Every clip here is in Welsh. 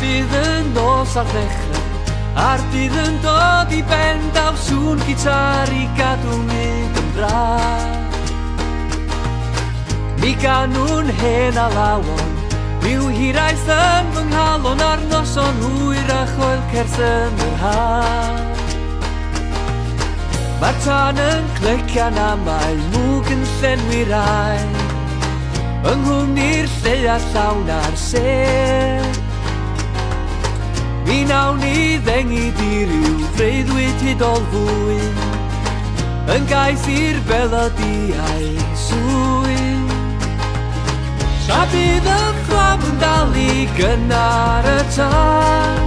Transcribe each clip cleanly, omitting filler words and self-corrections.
bydd yn nos ar ddechrau, a'r bydd yn dod i ben daw sŵn gitar i gadw mynd yn braf. Mi gan nhw'n hen a lawon, yw hiraeth yn fy nghalon ar noson hwyr a choel cers yn yr haf. Mae'r tan yn clecian a mae mwg yn llenwi'r aer, ynghlwm i'r lleia llawn a'r sêr. Mi nawn ni ddengi di ryw freuddwyd hydol fwy, yn gais i'r belodiau swy. Tra bydd y fflam yn dal i gynnar y tân,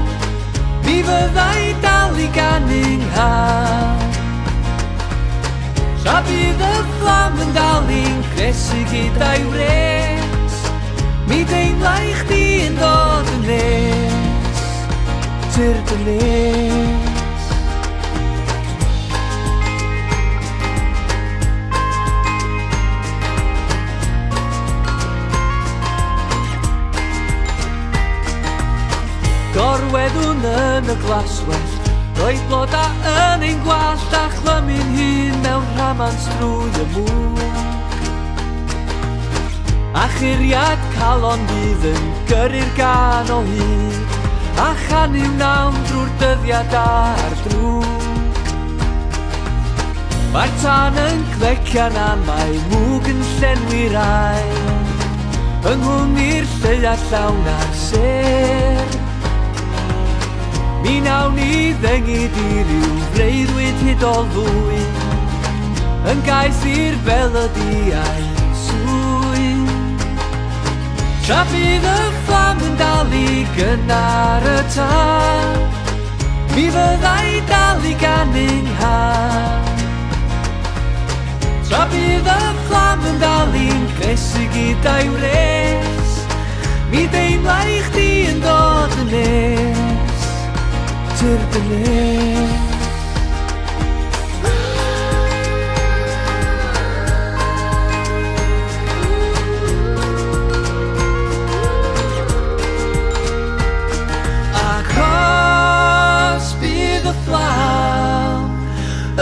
mi fyddai dal i ganning haf. Tra bydd y fflam yn dal i'n cresu gyda'i wres, mi deimlau chdi yn dod yn nes, tyr dy nes. Gorweddwn yn y glaswellt, roedd bloda yn ein gwallt a chlymu'n hun mewn rhaman strwy y mwg. A churiad calon bydd yn gyrru'r gan o hyd, a chaniw nawn drwy'r dyddiad a'r drwg. Mae'r tan yn clecian a mae mwg yn llenwi'r aer, ynghlwm i'r lleia llawn a'r sêr. Mi nawn ni ddengi di ryw freuddwyd hydol fwy, yn gais i'r belodiau swy. Tra bydd y fflam yn dal i gynnar y tân, mi fyddai dal i ganning haf. Tra bydd y fflam yn dal i'n cresu gyda'i wres, mi deimlau chdi yn dod yn nes, tyr dy nes. Achos bydd y fflam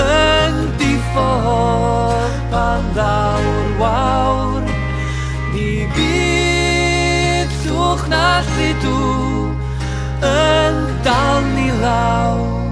yn diffodd pan ddawr wawr, mi bydd llwch na lludw yn dal ni lawr.